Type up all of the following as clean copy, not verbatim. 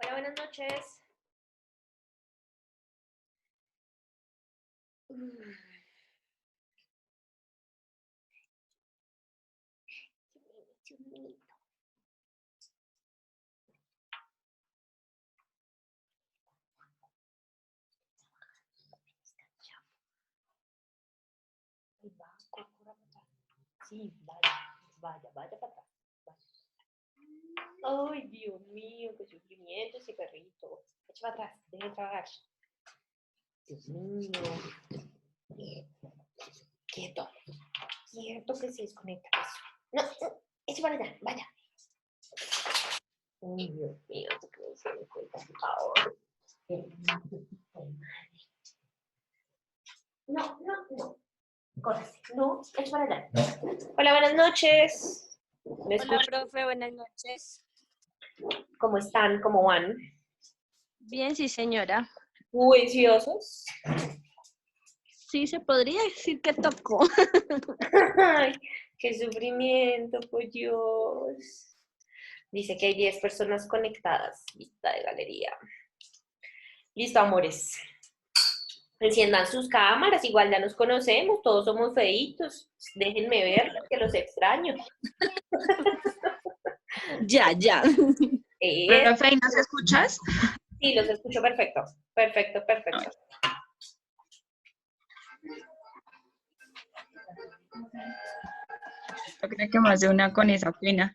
Hola, buenas noches. Sí, vaya para atrás. Ay, Dios mío, qué sufrimiento ese perrito. Echa para atrás, deja de trabajar. Dios mío. Quieto. Quieto que se desconecta eso. No, echa para allá, vaya. Ay, Dios mío, que se me cuenta, por favor. No. Córrase. No, echa para allá. Hola, buenas noches. ¿Me Hola, escuchan? profe, buenas noches. ¿Cómo están? ¿Cómo van? Bien, sí, señora. ¿Juiciosos? Sí, se podría decir que tocó. Ay, qué sufrimiento, por Dios. Dice que hay 10 personas conectadas. Vista de galería. Listo, amores. Enciendan sus cámaras, igual ya nos conocemos, todos somos feitos. Déjenme ver, que los extraño. Ya. Profe, ¿nos escuchas? Sí, los escucho perfecto. Perfecto. Yo creo que más de una con esa pena.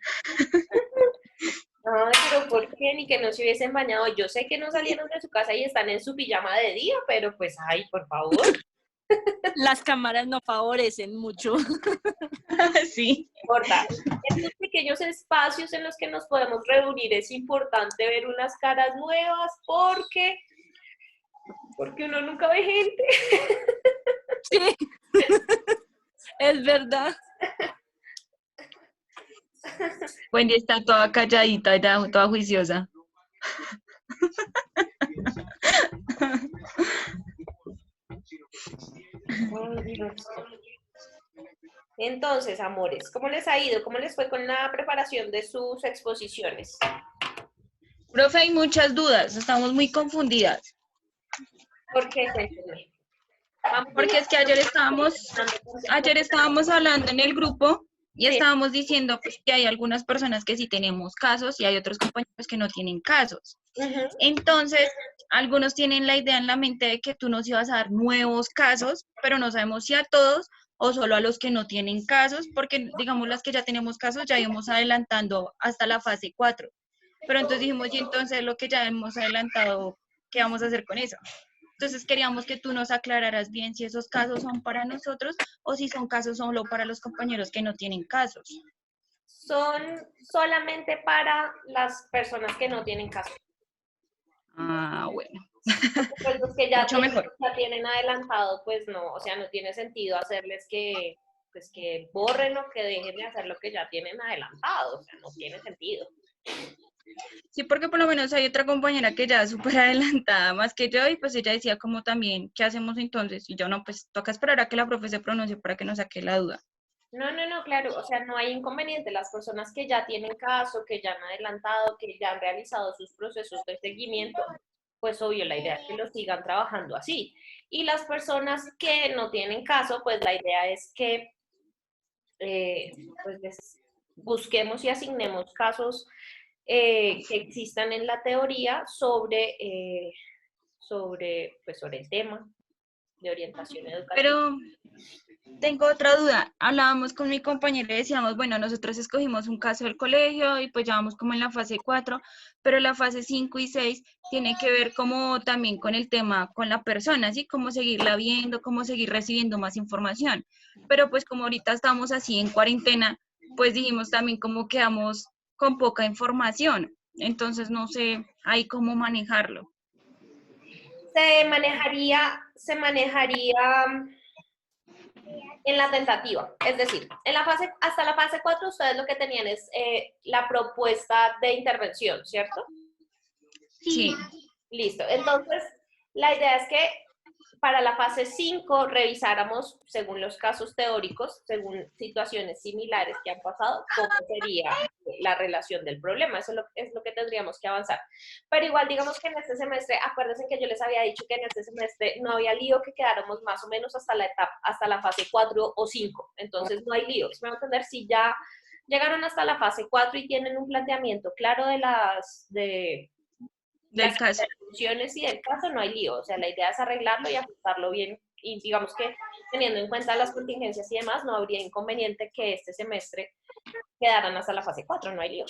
Ay, pero ¿por qué? Ni que no se hubiesen bañado. Yo sé que no salieron de su casa y están en su pijama de día, pero pues, ay, por favor. Las cámaras no favorecen mucho. Sí. Importa. Estos pequeños espacios en los que nos podemos reunir es importante ver unas caras nuevas porque uno nunca ve gente. Sí, es verdad. Wendy está toda calladita, toda juiciosa. Ay, Dios. Entonces, amores, ¿cómo les ha ido? ¿Cómo les fue con la preparación de sus exposiciones? Profe, hay muchas dudas, estamos muy confundidas. ¿Por qué? Cuéntenme. Porque es que ayer estábamos hablando en el grupo y Sí. estábamos diciendo pues, que hay algunas personas que sí tenemos casos y hay otros compañeros que no tienen casos. Uh-huh. Entonces, algunos tienen la idea en la mente de que tú nos ibas a dar nuevos casos, pero no sabemos si a todos o solo a los que no tienen casos, porque digamos las que ya tenemos casos ya íbamos adelantando hasta la fase 4. Pero entonces dijimos, y entonces lo que ya hemos adelantado, ¿qué vamos a hacer con eso? Entonces queríamos que tú nos aclararas bien si esos casos son para nosotros o si son casos solo para los compañeros que no tienen casos. Son solamente para las personas que no tienen caso. Ah, bueno. Pues los que ya Mucho tienen adelantado, pues no, o sea, no tiene sentido hacerles que, pues que borren o que dejen de hacer lo que ya tienen adelantado, o sea, no tiene sentido. Sí, porque por lo menos hay otra compañera que ya es súper adelantada más que yo y pues ella decía como también, ¿qué hacemos entonces? Y yo no, pues toca esperar a que la profe se pronuncie para que nos saque la duda. No, claro, o sea, no hay inconveniente. Las personas que ya tienen caso, que ya han adelantado, que ya han realizado sus procesos de seguimiento, pues obvio, la idea es que lo sigan trabajando así. Y las personas que no tienen caso, pues la idea es que pues les busquemos y asignemos casos que existan en la teoría sobre el tema de orientación educativa. Pero tengo otra duda. Hablábamos con mi compañera y decíamos, bueno, nosotros escogimos un caso del colegio y pues ya vamos como en la fase 4, pero la fase 5 y 6 tiene que ver como también con el tema, con la persona, ¿sí? Cómo seguirla viendo, cómo seguir recibiendo más información. Pero pues como ahorita estamos así en cuarentena, pues dijimos también cómo quedamos con poca información. Entonces no sé ahí cómo manejarlo. Se manejaría en la tentativa, es decir, hasta la fase 4 ustedes lo que tenían es la propuesta de intervención, ¿cierto? Sí. Listo, entonces la idea es que para la fase 5 revisáramos, según los casos teóricos, según situaciones similares que han pasado, cómo sería la relación del problema. Eso es lo que tendríamos que avanzar. Pero igual, digamos que en este semestre, acuérdense que yo les había dicho que en este semestre no había lío, que quedáramos más o menos hasta la fase 4 o 5. Entonces no hay lío. Me van a entender si ya llegaron hasta la fase 4 y tienen un planteamiento claro de las caso. intervenciones y del caso, no hay lío. O sea, la idea es arreglarlo y ajustarlo bien. Y digamos que teniendo en cuenta las contingencias y demás, no habría inconveniente que este semestre quedaran hasta la fase 4, no hay lío.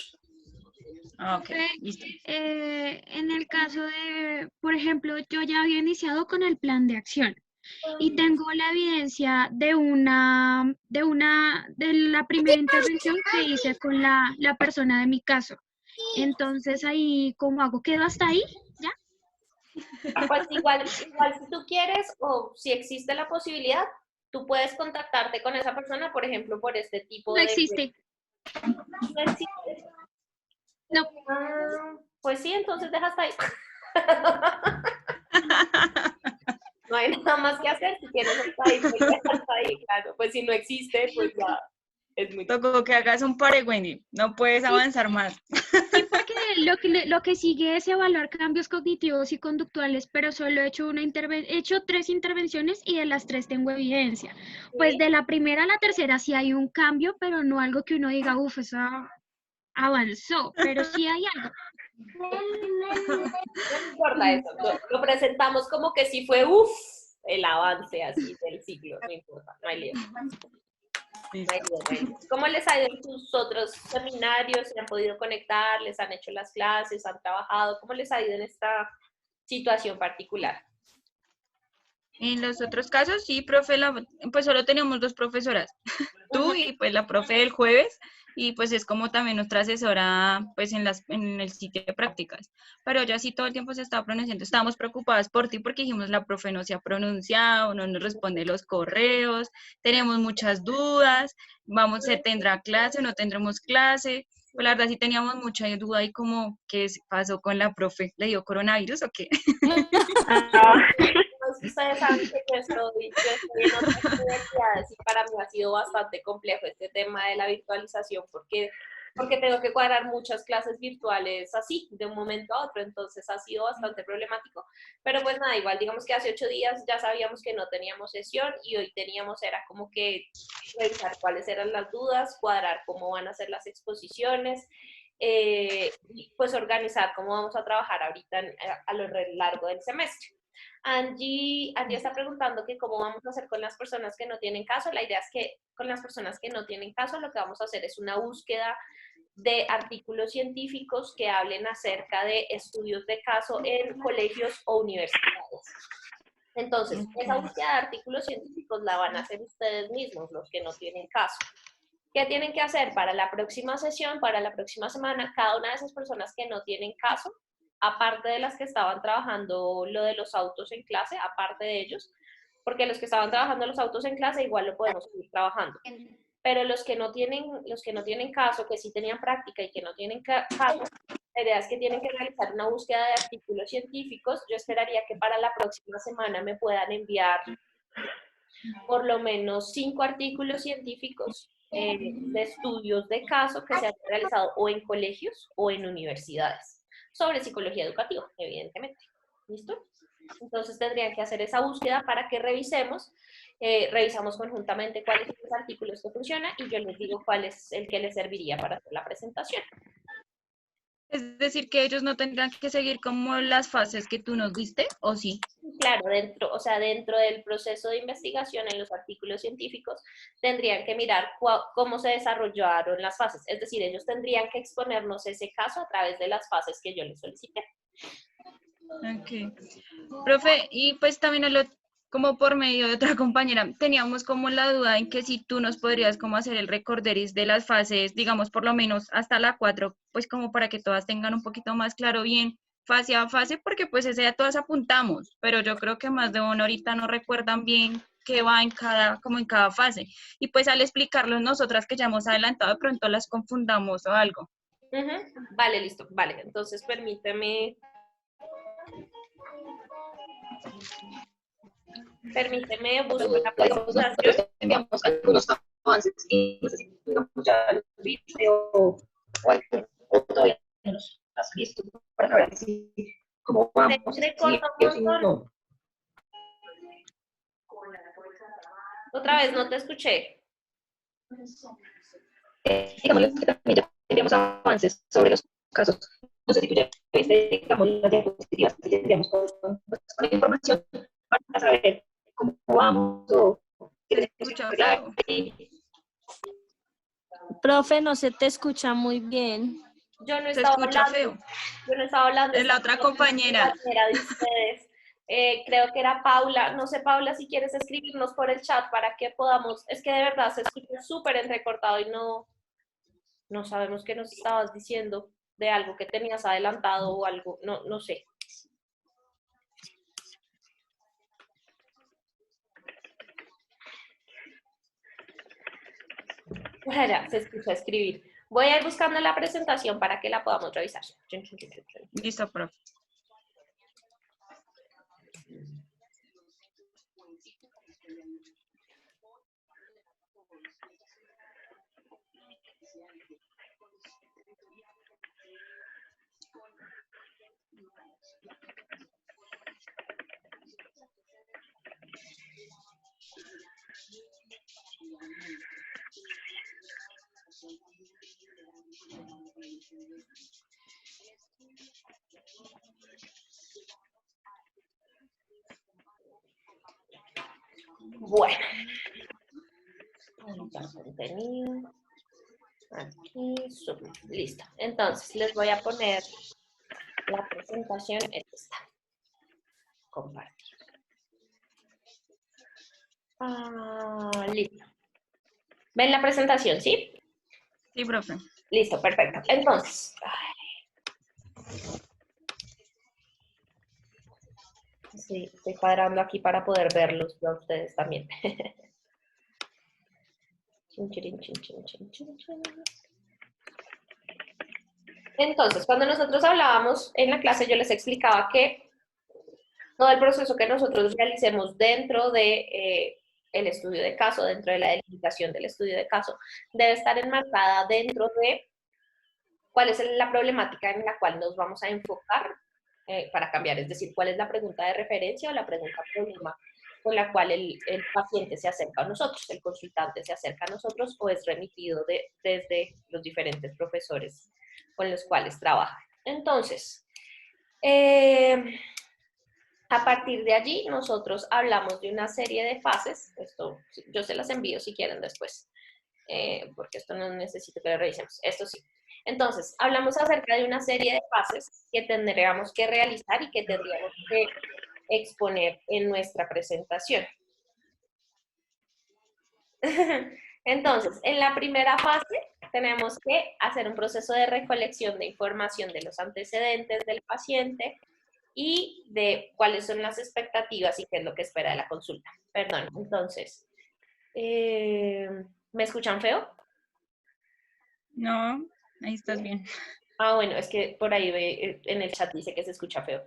Ok, listo. En el caso de, por ejemplo, yo ya había iniciado con el plan de acción y tengo la evidencia de la primera intervención que hice con la persona de mi caso. Entonces ahí, ¿cómo hago? ¿Quedo hasta ahí? ¿Ya? Pues igual si tú quieres o si existe la posibilidad, tú puedes contactarte con esa persona, por ejemplo, por este tipo No de... existe. ¿No existe? No. Pues sí, entonces deja hasta ahí. No hay nada más que hacer, si tienes hasta ahí, pues deja hasta ahí, claro. Pues si no existe, pues ya es muy... Tocó que hagas un pare, Wendy. No puedes avanzar más. Sí, porque lo que sigue es evaluar cambios cognitivos y conductuales, pero solo he hecho he hecho 3 intervenciones y de las 3 tengo evidencia. Pues de la primera a la tercera sí hay un cambio, pero no algo que uno diga, uff, eso avanzó, pero sí hay algo. No importa eso, lo presentamos como que sí fue, el avance así del ciclo, no importa, no hay lío. ¿Cómo les ha ido en sus otros seminarios? ¿Se han podido conectar? ¿Les han hecho las clases? ¿Han trabajado? ¿Cómo les ha ido en esta situación particular? En los otros casos, sí, profe, pues solo teníamos 2 profesoras, tú y pues la profe del jueves, y pues es como también nuestra asesora pues en el sitio de prácticas. Pero ella sí todo el tiempo se estaba pronunciando. Estábamos preocupadas por ti porque dijimos la profe no se ha pronunciado, no nos responde los correos, tenemos muchas dudas, se tendrá clase o no tendremos clase. Pues la verdad sí teníamos mucha duda y como, ¿qué pasó con la profe? ¿Le dio coronavirus o qué? Ustedes saben que yo estoy en otras universidades y para mí ha sido bastante complejo este tema de la virtualización porque tengo que cuadrar muchas clases virtuales así, de un momento a otro, entonces ha sido bastante problemático. Pero pues nada, igual digamos que hace 8 días ya sabíamos que no teníamos sesión y hoy era como que revisar cuáles eran las dudas, cuadrar cómo van a ser las exposiciones, y pues organizar cómo vamos a trabajar ahorita a lo largo del semestre. Angie está preguntando que cómo vamos a hacer con las personas que no tienen caso. La idea es que con las personas que no tienen caso lo que vamos a hacer es una búsqueda de artículos científicos que hablen acerca de estudios de caso en colegios o universidades. Entonces, esa búsqueda de artículos científicos la van a hacer ustedes mismos, los que no tienen caso. ¿Qué tienen que hacer para la próxima sesión, para la próxima semana? Cada una de esas personas que no tienen caso, aparte de las que estaban trabajando lo de los autos en clase, aparte de ellos, porque los que estaban trabajando los autos en clase igual lo podemos seguir trabajando. Pero los que no tienen caso, que sí tenían práctica y que no tienen caso, la idea es que tienen que realizar una búsqueda de artículos científicos. Yo esperaría que para la próxima semana me puedan enviar por lo menos 5 artículos científicos de estudios de caso que se han realizado o en colegios o en universidades sobre psicología educativa, evidentemente. ¿Listo? Entonces tendrían que hacer esa búsqueda para que revisemos conjuntamente cuáles son los artículos que funcionan y yo les digo cuál es el que les serviría para hacer la presentación. Es decir, que ellos no tendrán que seguir como las fases que tú nos diste, ¿o sí? Claro, dentro del proceso de investigación en los artículos científicos, tendrían que mirar cómo se desarrollaron las fases. Es decir, ellos tendrían que exponernos ese caso a través de las fases que yo les solicité. Ok. Profe, y pues también como por medio de otra compañera, teníamos como la duda en que si tú nos podrías como hacer el recorderis de las fases, digamos por lo menos hasta la 4, pues como para que todas tengan un poquito más claro bien fase a fase, porque pues ese ya todas apuntamos, pero yo creo que más de una ahorita no recuerdan bien qué va como en cada fase. Y pues al explicarlo nosotras que ya hemos adelantado, de pronto las confundamos o algo. Vale, listo, vale. Entonces permíteme. Permíteme buscar la Digamos, presentación. nosotros enviamos algunos avances y no sé si digamos, ya los viste o algo, o todavía no los has visto para saber si cómo vamos, Te si corta sí un o si montón. no. Otra vez, no te escuché. Digamos que también ya enviamos avances sobre los casos. No sé si tú ya viste, digamos, las diapositivas que tendríamos con la información para saber cómo vamos o qué les Escucha arreglar. feo. Profe, no se te escucha muy bien. Yo no Se estaba escucha hablando. feo. Yo no estaba hablando. Es la estaba otra hablando con compañera. una compañera de ustedes. Creo que era Paula. No sé, Paula, si quieres escribirnos por el chat para que podamos. Es que de verdad se escucha súper entrecortado y no sabemos qué nos estabas diciendo de algo que tenías adelantado o algo. No sé. Ya, se escucha escribir. Voy a ir buscando la presentación para que la podamos revisar. Listo, profe. Bueno. Contenido. Aquí, Zoom. Listo. Entonces, les voy a poner la presentación. Esta. Compartir. Listo. ¿Ven la presentación, sí? Sí, profe. Listo, perfecto. Entonces, sí, estoy cuadrando aquí para poder verlos a ustedes también. Entonces, cuando nosotros hablábamos en la clase, yo les explicaba que todo el proceso que nosotros realicemos dentro de el estudio de caso, dentro de la delimitación del estudio de caso, debe estar enmarcada dentro de cuál es la problemática en la cual nos vamos a enfocar para cambiar, es decir, cuál es la pregunta de referencia o la pregunta problema con la cual el paciente se acerca a nosotros, el consultante se acerca a nosotros o es remitido desde los diferentes profesores con los cuales trabaja. Entonces, a partir de allí, nosotros hablamos de una serie de fases. Esto yo se las envío si quieren después, porque esto no necesito que lo revisemos. Esto sí. Entonces, hablamos acerca de una serie de fases que tendríamos que realizar y que tendríamos que exponer en nuestra presentación. Entonces, en la primera fase tenemos que hacer un proceso de recolección de información de los antecedentes del paciente y de cuáles son las expectativas y qué es lo que espera de la consulta. Perdón, entonces, ¿me escuchan feo? No, ahí estás bien. Bueno, es que por ahí en el chat dice que se escucha feo.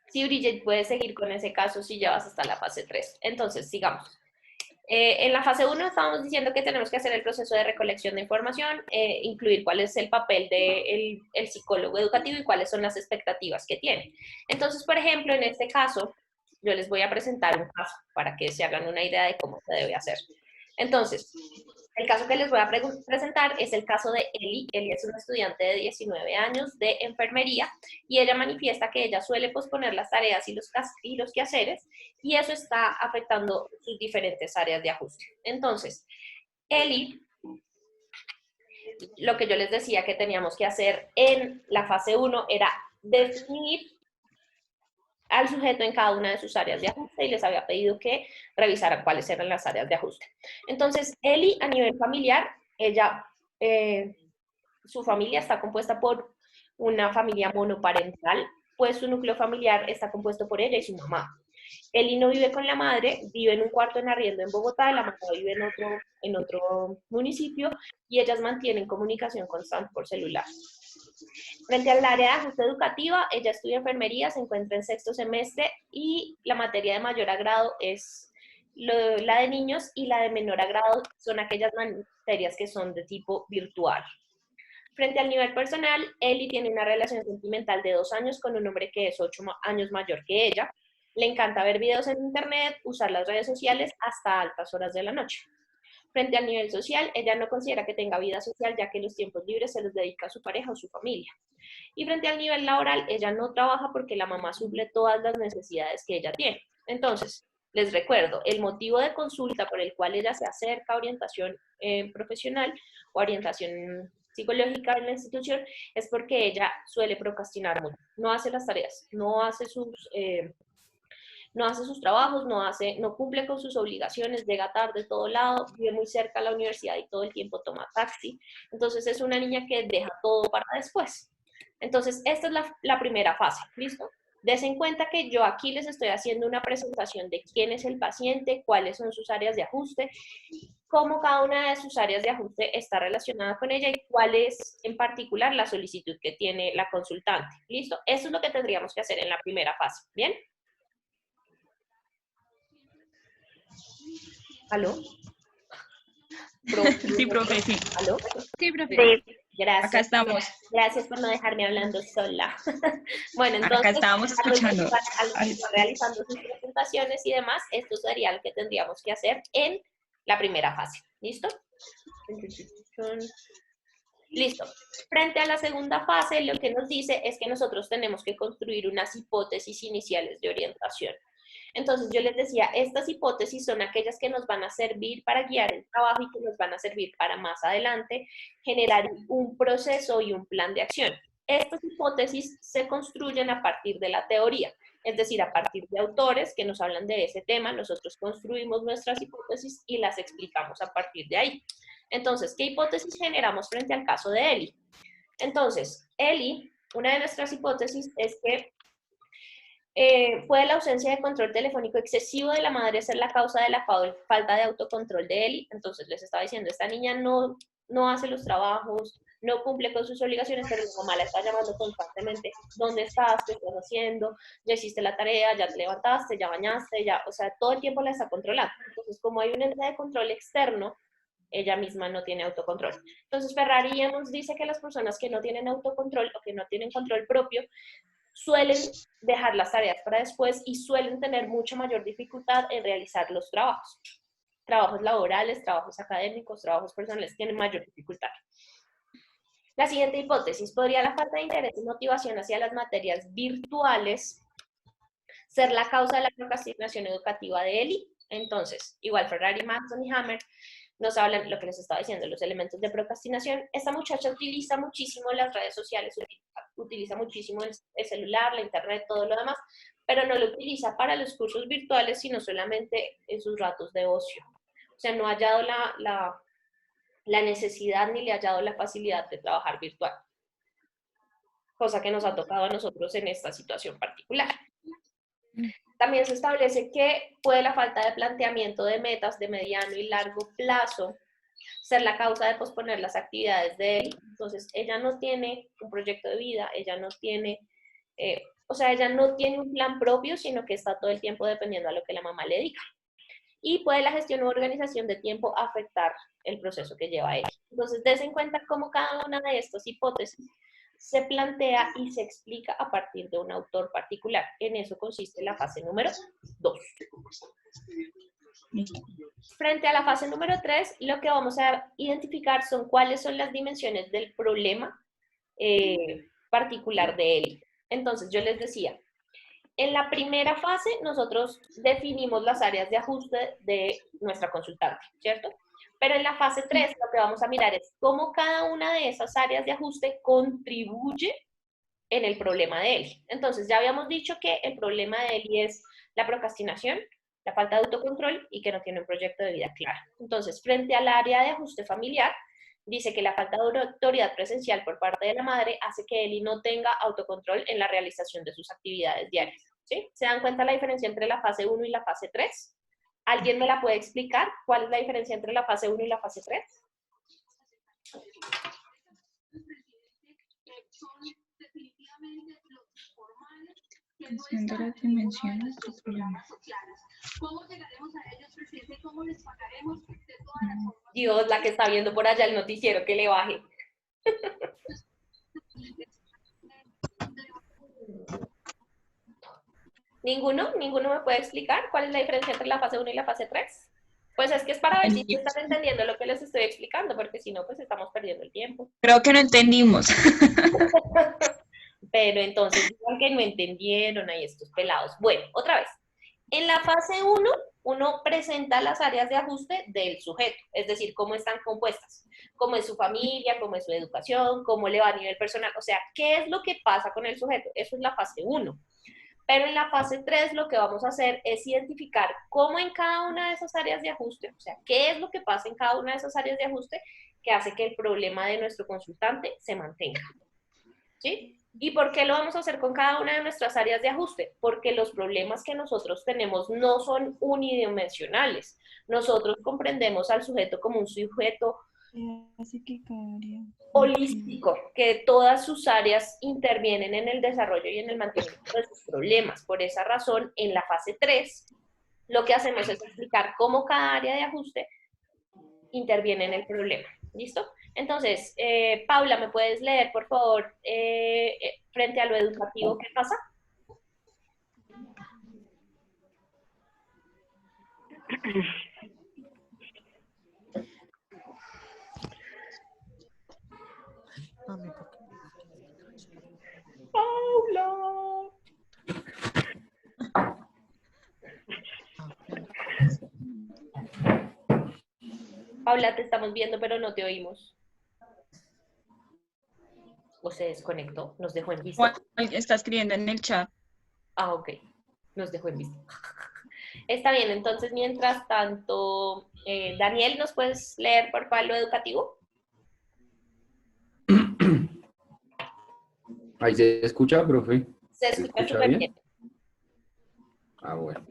Sí, Bridget, puedes seguir con ese caso si ya vas hasta la fase 3. Entonces, sigamos. En la fase 1 estábamos diciendo que tenemos que hacer el proceso de recolección de información, incluir cuál es el papel del psicólogo educativo y cuáles son las expectativas que tiene. Entonces, por ejemplo, en este caso, yo les voy a presentar un caso para que se hagan una idea de cómo se debe hacer. Entonces, el caso que les voy a presentar es el caso de Eli. Eli es una estudiante de 19 años de enfermería y ella manifiesta que ella suele posponer las tareas y los quehaceres y eso está afectando sus diferentes áreas de ajuste. Entonces, Eli, lo que yo les decía que teníamos que hacer en la fase 1 era definir al sujeto en cada una de sus áreas de ajuste y les había pedido que revisaran cuáles eran las áreas de ajuste. Entonces, Eli, a nivel familiar, ella, su familia está compuesta por una familia monoparental, pues su núcleo familiar está compuesto por ella y su mamá. Eli no vive con la madre, vive en un cuarto en arriendo en Bogotá, la mamá vive en otro municipio y ellas mantienen comunicación constante por celular. Frente al área de ajuste educativa, ella estudia enfermería, se encuentra en sexto semestre y la materia de mayor agrado es la de niños y la de menor agrado son aquellas materias que son de tipo virtual. Frente al nivel personal, Ellie tiene una relación sentimental de 2 años con un hombre que es 8 años mayor que ella. Le encanta ver videos en internet, usar las redes sociales hasta altas horas de la noche. Frente al nivel social, ella no considera que tenga vida social, ya que los tiempos libres se los dedica a su pareja o su familia. Y frente al nivel laboral, ella no trabaja porque la mamá suple todas las necesidades que ella tiene. Entonces, les recuerdo, el motivo de consulta por el cual ella se acerca a orientación profesional o orientación psicológica en la institución es porque ella suele procrastinar mucho. No hace las tareas, no hace sus trabajos, no cumple con sus obligaciones, llega tarde de todo lado, vive muy cerca a la universidad y todo el tiempo toma taxi. Entonces es una niña que deja todo para después. Entonces esta es la primera fase, ¿listo? Des en cuenta que yo aquí les estoy haciendo una presentación de quién es el paciente, cuáles son sus áreas de ajuste, cómo cada una de sus áreas de ajuste está relacionada con ella y cuál es en particular la solicitud que tiene la consultante. ¿Listo? Eso es lo que tendríamos que hacer en la primera fase. ¿Bien? ¿Aló? Sí, profe, sí. ¿Aló? Sí, profe. Sí, Gracias. Acá estamos. Gracias por no dejarme hablando sola. Bueno, entonces, Acá estábamos escuchando. a los que están realizando sus presentaciones y demás, esto sería lo que tendríamos que hacer en la primera fase. ¿Listo? Listo. Frente a la segunda fase, lo que nos dice es que nosotros tenemos que construir unas hipótesis iniciales de orientación. Entonces, yo les decía, estas hipótesis son aquellas que nos van a servir para guiar el trabajo y que nos van a servir para más adelante generar un proceso y un plan de acción. Estas hipótesis se construyen a partir de la teoría, es decir, a partir de autores que nos hablan de ese tema, nosotros construimos nuestras hipótesis y las explicamos a partir de ahí. Entonces, ¿qué hipótesis generamos frente al caso de Ellie? Entonces, Ellie, una de nuestras hipótesis es que ¿puede la ausencia de control telefónico excesivo de la madre ser la causa de la falta de autocontrol de Ellie? Entonces les estaba diciendo, esta niña no hace los trabajos, no cumple con sus obligaciones, pero la mamá la está llamando constantemente. ¿Dónde estás? ¿Qué estás haciendo? ¿Ya hiciste la tarea? ¿Ya te levantaste? ¿Ya bañaste? O sea, todo el tiempo la está controlando. Entonces, como hay un ente de control externo, ella misma no tiene autocontrol. Entonces, Ferrari nos dice que las personas que no tienen autocontrol o que no tienen control propio suelen dejar las tareas para después y suelen tener mucha mayor dificultad en realizar los trabajos. Trabajos laborales, trabajos académicos, trabajos personales, tienen mayor dificultad. La siguiente hipótesis, ¿podría la falta de interés y motivación hacia las materias virtuales ser la causa de la procrastinación educativa de Ellie? Entonces, igual Ferrari, Manson y Hammer nos hablan lo que les estaba diciendo, los elementos de procrastinación. Esta muchacha utiliza muchísimo las redes sociales, utiliza muchísimo el celular, la internet, todo lo demás, pero no lo utiliza para los cursos virtuales, sino solamente en sus ratos de ocio. O sea, no ha hallado la necesidad ni le ha hallado la facilidad de trabajar virtual, cosa que nos ha tocado a nosotros en esta situación particular. También se establece que puede la falta de planteamiento de metas de mediano y largo plazo ser la causa de posponer las actividades de él. Entonces, ella no tiene un proyecto de vida, ella no tiene, ella no tiene un plan propio, sino que está todo el tiempo dependiendo a lo que la mamá le diga. Y puede la gestión u organización de tiempo afectar el proceso que lleva ella. Entonces, des en cuenta cómo cada una de estas hipótesis se plantea y se explica a partir de un autor particular. En eso consiste la fase número 2. Frente a la fase número 3, lo que vamos a identificar son cuáles son las dimensiones del problema particular de él. Entonces, yo les decía, en la primera fase nosotros definimos las áreas de ajuste de nuestra consultante, ¿cierto? Pero en la fase 3 lo que vamos a mirar es cómo cada una de esas áreas de ajuste contribuye en el problema de Eli. Entonces, ya habíamos dicho que el problema de Eli es la procrastinación, la falta de autocontrol y que no tiene un proyecto de vida claro. Entonces, frente al área de ajuste familiar, dice que la falta de autoridad presencial por parte de la madre hace que Eli no tenga autocontrol en la realización de sus actividades diarias. ¿Sí? ¿Se dan cuenta la diferencia entre la fase 1 y la fase 3? ¿Alguien me la puede explicar? ¿Cuál es la diferencia entre la fase 1 y la fase 3? Haciendo las dimensiones del problema. Dios, la que está viendo por allá el noticiero, que le baje. ¿Ninguno? ¿Ninguno me puede explicar cuál es la diferencia entre la fase 1 y la fase 3? Pues es que es para ver si están entendiendo lo que les estoy explicando, porque si no, pues estamos perdiendo el tiempo. Creo que no entendimos. Pero entonces, digan que no entendieron ahí estos pelados. Bueno, otra vez. En la fase 1, uno presenta las áreas de ajuste del sujeto, es decir, cómo están compuestas, cómo es su familia, cómo es su educación, cómo le va a nivel personal, o sea, qué es lo que pasa con el sujeto. Eso es la fase 1. Pero en la fase 3 lo que vamos a hacer es identificar cómo en cada una de esas áreas de ajuste, o sea, qué es lo que pasa en cada una de esas áreas de ajuste que hace que el problema de nuestro consultante se mantenga. ¿Sí? ¿Y por qué lo vamos a hacer con cada una de nuestras áreas de ajuste? Porque los problemas que nosotros tenemos no son unidimensionales. Nosotros comprendemos al sujeto como un sujeto holístico, que todas sus áreas intervienen en el desarrollo y en el mantenimiento de sus problemas. Por esa razón, en la fase 3, lo que hacemos es explicar cómo cada área de ajuste interviene en el problema. ¿Listo? Entonces, Paula, ¿me puedes leer, por favor, frente a lo educativo, qué pasa? Paula. Paula, te estamos viendo, pero no te oímos. O se desconectó, nos dejó en visto. Está escribiendo en el chat. Ah, ok, nos dejó en visto. Está bien, entonces, mientras tanto, Daniel, ¿nos puedes leer, por favor, lo educativo? Ahí se escucha, profe. Se escucha súper bien. Ah, bueno.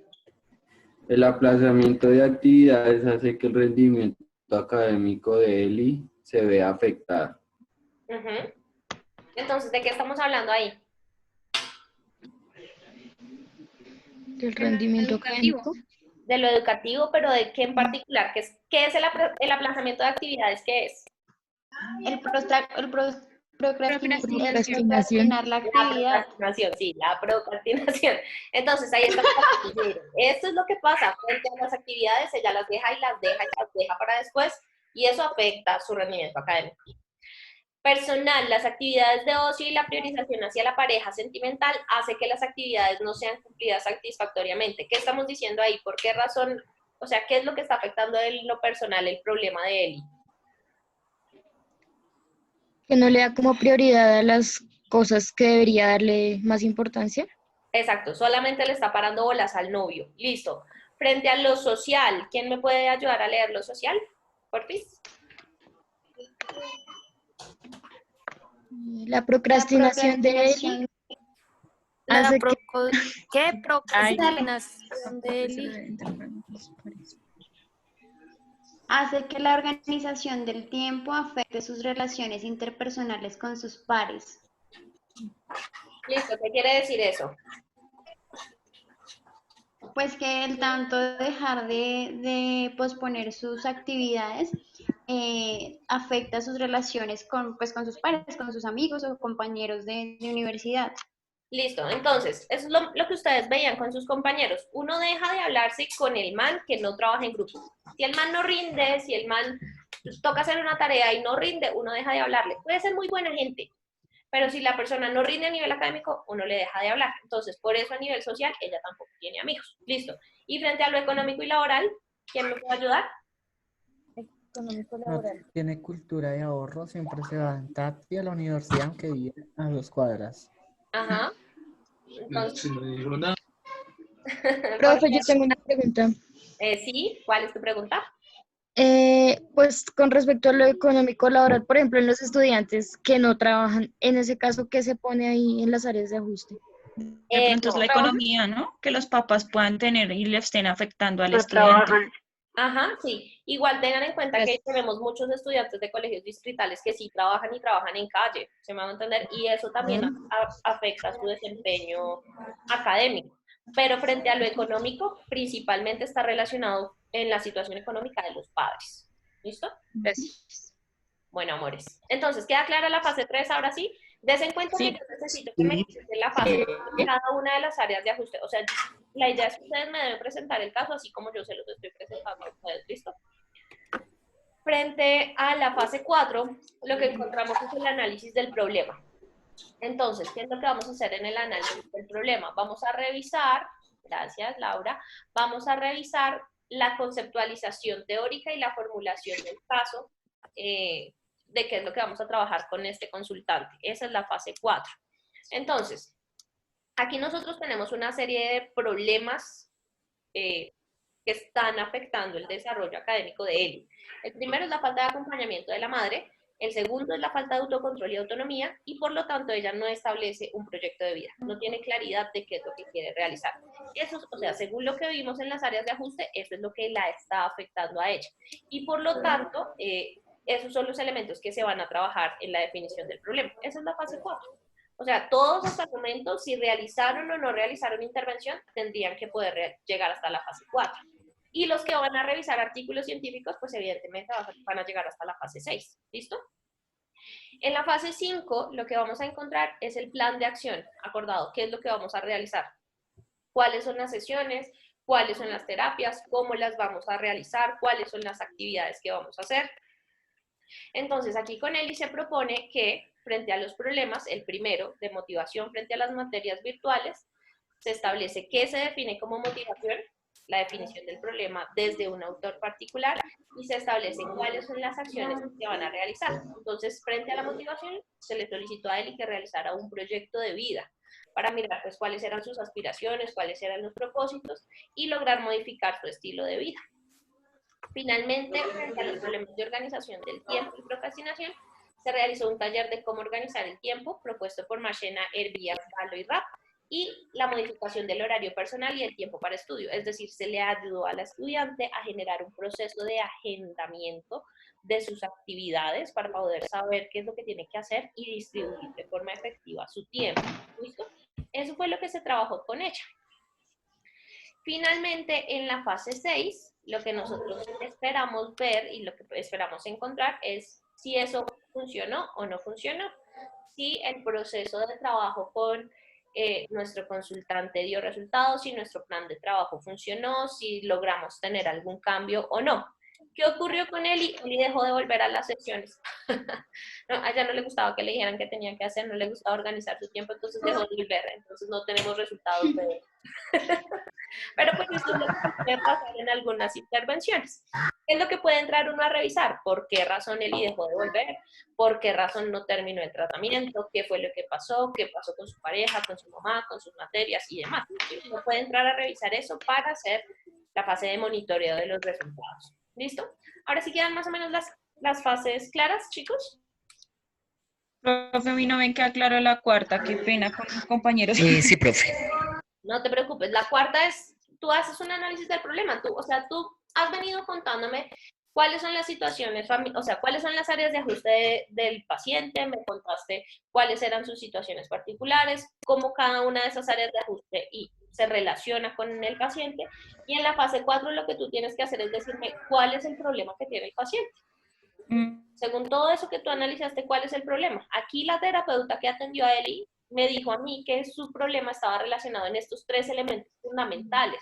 El aplazamiento de actividades hace que el rendimiento académico de Eli se vea afectado. Entonces, ¿de qué estamos hablando ahí? Del rendimiento académico. De lo educativo, pero ¿de qué en particular? ¿Qué es el aplazamiento de actividades? ¿Qué es? Procrastinación. La procrastinación, sí, la procrastinación. Entonces, ahí está. Esto es lo que pasa frente a las actividades, ella las deja y las deja y las deja para después, y eso afecta su rendimiento académico. Personal, las actividades de ocio y la priorización hacia la pareja sentimental hace que las actividades no sean cumplidas satisfactoriamente. ¿Qué estamos diciendo ahí? ¿Por qué razón? O sea, ¿qué es lo que está afectando en lo personal el problema de Eli? Que no le da como prioridad a las cosas que debería darle más importancia. Exacto, solamente le está parando bolas al novio. Listo. Frente a lo social, ¿quién me puede ayudar a leer lo social? Porfis. La procrastinación de Eli hace ¿Qué procrastinación de Eli? Hace que la organización del tiempo afecte sus relaciones interpersonales con sus pares. Listo, ¿qué quiere decir eso? Pues que el tanto de dejar de posponer sus actividades afecta sus relaciones con sus pares, con sus amigos o compañeros de universidad. Listo, entonces, eso es lo que ustedes veían con sus compañeros. Uno deja de hablarse con el man que no trabaja en grupo. Si el man no rinde, si el man toca hacer una tarea y no rinde, uno deja de hablarle. Puede ser muy buena gente, pero si la persona no rinde a nivel académico, uno le deja de hablar. Entonces, por eso a nivel social, ella tampoco tiene amigos. Listo. Y frente a lo económico y laboral, ¿quién me puede ayudar? Económico No laboral. tiene cultura de ahorro, siempre se va en taxi a la universidad, aunque vive a 2 cuadras. Ajá. Entonces, No dijo nada. Profe, yo tengo una pregunta. Sí, ¿cuál es tu pregunta? Pues con respecto a lo económico laboral, por ejemplo, en los estudiantes que no trabajan, en ese caso, ¿qué se pone ahí en las áreas de ajuste? De pronto es No, la economía, ¿no? Que los papás puedan tener y le estén afectando al estudiante. Ajá, sí. Igual tengan en cuenta que Gracias. tenemos muchos estudiantes de colegios distritales que sí trabajan y trabajan en calle, se me va a entender, y eso también afecta su desempeño académico. Pero frente a lo económico, principalmente está relacionado en la situación económica de los padres. ¿Listo? Gracias. Bueno, amores. Entonces, ¿queda clara la fase 3 ahora sí? Des en cuenta que Sí. yo necesito que me expliquen la fase 3 de cada una de las áreas de ajuste. O sea, la idea es que ustedes me deben presentar el caso así como yo se los estoy presentando a ustedes. ¿Listo? Frente a la fase 4, lo que encontramos es el análisis del problema. Entonces, ¿qué es lo que vamos a hacer en el análisis del problema? Vamos a revisar, gracias Laura, vamos a revisar la conceptualización teórica y la formulación del caso de qué es lo que vamos a trabajar con este consultante. Esa es la fase 4. Entonces, aquí nosotros tenemos una serie de problemas que están afectando el desarrollo académico de Eli. El primero es la falta de acompañamiento de la madre, el segundo es la falta de autocontrol y autonomía, y por lo tanto ella no establece un proyecto de vida, no tiene claridad de qué es lo que quiere realizar. Eso, o sea, según lo que vimos en las áreas de ajuste, eso es lo que la está afectando a ella. Y por lo tanto, esos son los elementos que se van a trabajar en la definición del problema. Esa es la fase 4. O sea, todos hasta el momento, si realizaron o no realizaron intervención, tendrían que poder llegar hasta la fase 4. Y los que van a revisar artículos científicos, pues evidentemente van a llegar hasta la fase 6. ¿Listo? En la fase 5, lo que vamos a encontrar es el plan de acción acordado. ¿Qué es lo que vamos a realizar? ¿Cuáles son las sesiones? ¿Cuáles son las terapias? ¿Cómo las vamos a realizar? ¿Cuáles son las actividades que vamos a hacer? Entonces, aquí con Eli se propone que, frente a los problemas, el primero, de motivación frente a las materias virtuales, se establece qué se define como motivación, la definición del problema desde un autor particular, y se establecen cuáles son las acciones que van a realizar. Entonces, frente a la motivación, se le solicitó a Eli que realizara un proyecto de vida para mirar pues, cuáles eran sus aspiraciones, cuáles eran los propósitos, y lograr modificar su estilo de vida. Finalmente, frente a los problemas de organización del tiempo y procrastinación, se realizó un taller de cómo organizar el tiempo propuesto por Machena, Herbías, Galo y Rapp, y la modificación del horario personal y el tiempo para estudio. Es decir, se le ayudó a la estudiante a generar un proceso de agendamiento de sus actividades para poder saber qué es lo que tiene que hacer y distribuir de forma efectiva su tiempo. ¿Listo? Eso fue lo que se trabajó con ella. Finalmente, en la fase 6, lo que nosotros esperamos ver y lo que esperamos encontrar es si eso funcionó o no funcionó. Si el proceso de trabajo con nuestro consultante dio resultados, si nuestro plan de trabajo funcionó, si logramos tener algún cambio o no. ¿Qué ocurrió con Eli? Eli dejó de volver a las sesiones. No, a ella no le gustaba que le dijeran qué tenía que hacer, no le gustaba organizar su tiempo, entonces dejó de volver. Entonces no tenemos resultados de él. Pero pues esto es lo que puede pasar en algunas intervenciones. ¿Qué es lo que puede entrar uno a revisar? ¿Por qué razón Eli dejó de volver? ¿Por qué razón no terminó el tratamiento? ¿Qué fue lo que pasó? ¿Qué pasó con su pareja, con su mamá, con sus materias y demás? Uno puede entrar a revisar eso para hacer la fase de monitoreo de los resultados. ¿Listo? Ahora sí quedan más o menos las fases claras, chicos. Profe, a mí no me queda claro la cuarta, qué pena con mis compañeros. Sí, profe. No te preocupes, la cuarta es, tú haces un análisis del problema, tú has venido contándome cuáles son las situaciones, o sea, cuáles son las áreas de ajuste del paciente, me contaste cuáles eran sus situaciones particulares, cómo cada una de esas áreas de ajuste se relaciona con el paciente, y en la fase 4 lo que tú tienes que hacer es decirme cuál es el problema que tiene el paciente. Según todo eso que tú analizaste, ¿cuál es el problema? Aquí la terapeuta que atendió a Eli me dijo a mí que su problema estaba relacionado en estos 3 elementos fundamentales,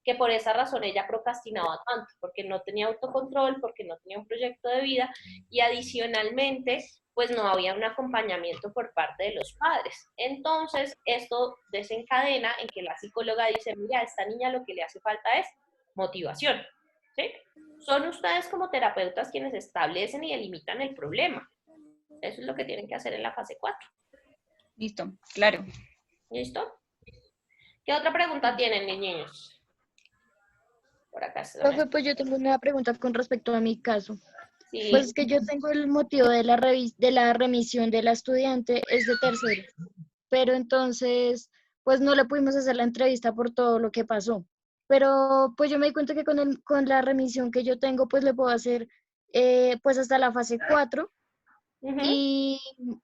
que por esa razón ella procrastinaba tanto, porque no tenía autocontrol, porque no tenía un proyecto de vida, y adicionalmente, pues no había un acompañamiento por parte de los padres. Entonces, esto desencadena en que la psicóloga dice, mira, a esta niña lo que le hace falta es motivación, ¿sí? Son ustedes como terapeutas quienes establecen y delimitan el problema. Eso es lo que tienen que hacer en la fase 4. Listo, claro. ¿Listo? ¿Qué otra pregunta tienen, mis niños? Por acá está. Profe, pues yo tengo una pregunta con respecto a mi caso. Sí. Pues es que yo tengo el motivo de la remisión de la estudiante es de tercero, pero entonces pues no le pudimos hacer la entrevista por todo lo que pasó. pero pues yo me di cuenta que con la remisión que yo tengo, pues le puedo hacer pues hasta la fase 4,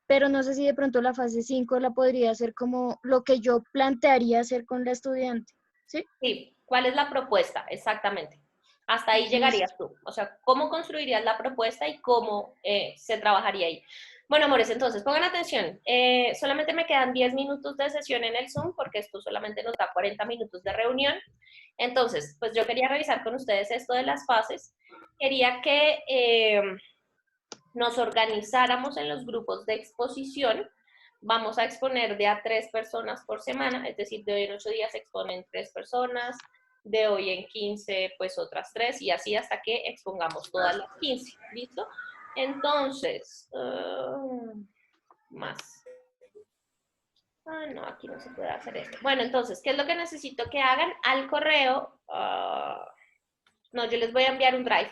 pero no sé si de pronto la fase 5 la podría hacer como lo que yo plantearía hacer con la estudiante, ¿sí? Sí, ¿cuál es la propuesta? Exactamente. Hasta ahí llegarías tú. O sea, ¿cómo construirías la propuesta y cómo se trabajaría ahí? Bueno, amores, entonces pongan atención. Solamente me quedan 10 minutos de sesión en el Zoom porque esto solamente nos da 40 minutos de reunión. Entonces, pues yo quería revisar con ustedes esto de las fases. Quería que nos organizáramos en los grupos de exposición. Vamos a exponer de a 3 personas por semana, es decir, de hoy en 8 días se exponen 3 personas, de hoy en 15 pues otras 3 y así hasta que expongamos todas las 15, ¿listo? Entonces, más. No, aquí no se puede hacer esto. Bueno, entonces, ¿qué es lo que necesito que hagan? Al correo, no, yo les voy a enviar un drive.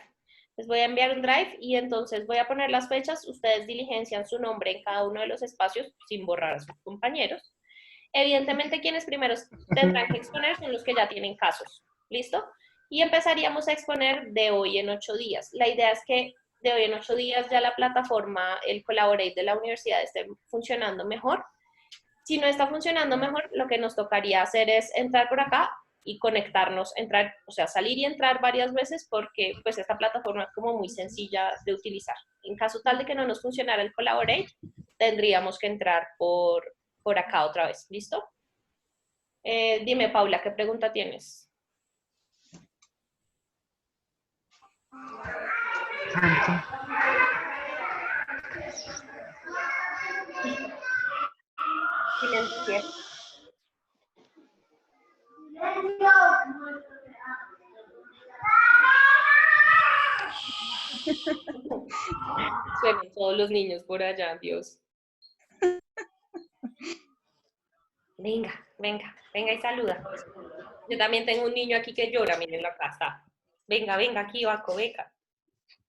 Les voy a enviar un drive y entonces voy a poner las fechas. Ustedes diligencian su nombre en cada uno de los espacios sin borrar a sus compañeros. Evidentemente, quienes primero tendrán que exponer son los que ya tienen casos. ¿Listo? Y empezaríamos a exponer de hoy en 8 días. La idea es que de hoy en 8 días ya la plataforma, el Collaborate de la universidad esté funcionando mejor. Si no está funcionando mejor, lo que nos tocaría hacer es entrar por acá y conectarnos, entrar, o sea, salir y entrar varias veces porque pues esta plataforma es como muy sencilla de utilizar. En caso tal de que no nos funcionara el Collaborate, tendríamos que entrar por acá otra vez. ¿Listo? Dime, Paula, ¿qué pregunta tienes? Silencio. Suenan todos los niños por allá, Dios. Venga, venga, venga y saluda. Yo también tengo un niño aquí que llora, miren la casa. Venga, venga, aquí, Baco, venga.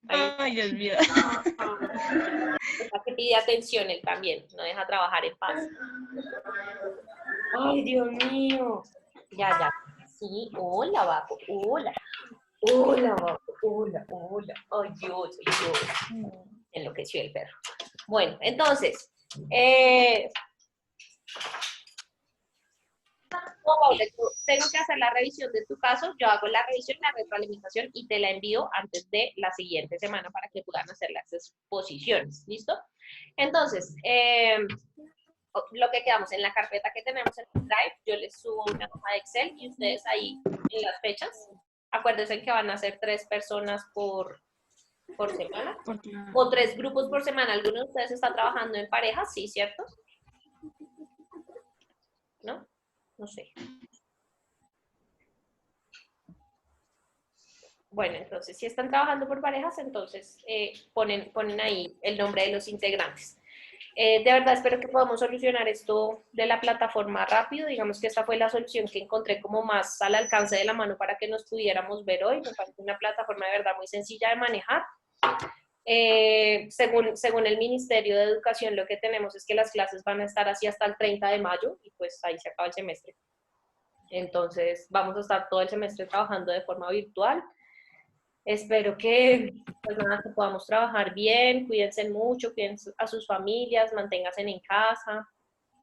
Ay, Dios mío. Que pide atención él también, no deja trabajar en paz. Ay, Dios mío. Ya, ya. Sí, hola, Baco, hola. Hola, Baco, hola, hola. Ay, Dios, ay, Dios. Enloqueció el perro. Bueno, entonces, tengo que hacer la revisión de tu caso, yo hago la revisión, la retroalimentación y te la envío antes de la siguiente semana para que puedan hacer las exposiciones, ¿listo? Entonces, lo que quedamos en la carpeta que tenemos en el Drive, yo les subo una hoja de Excel y ustedes ahí en las fechas, acuérdense que van a ser 3 personas por semana, o 3 grupos por semana. ¿Alguno de ustedes está trabajando en pareja? Sí, ¿cierto? ¿No? No sé. Bueno, entonces, si están trabajando por parejas, entonces ponen ahí el nombre de los integrantes. De verdad, espero que podamos solucionar esto de la plataforma rápido. Digamos que esta fue la solución que encontré como más al alcance de la mano para que nos pudiéramos ver hoy. Me parece una plataforma de verdad muy sencilla de manejar. Según el Ministerio de Educación, lo que tenemos es que las clases van a estar así hasta el 30 de mayo y pues ahí se acaba el semestre. Entonces, vamos a estar todo el semestre trabajando de forma virtual. Espero que, pues nada, que podamos trabajar bien, cuídense mucho, cuiden a sus familias, manténganse en casa,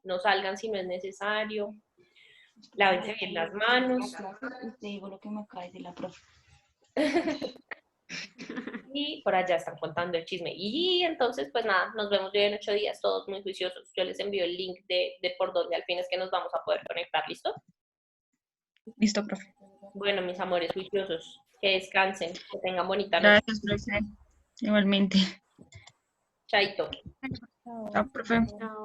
no salgan si no es necesario, lávense bien las manos. Te digo lo que me cae de la profe. Y por allá están contando el chisme. Y entonces, pues nada, nos vemos hoy en 8 días, todos muy juiciosos. Yo les envío el link de por donde al fin es que nos vamos a poder conectar, ¿listo? Listo, profe. Bueno, mis amores juiciosos, que descansen, que tengan bonita noche. Gracias, profe. Igualmente. Chaito. Chao, profe. Chao.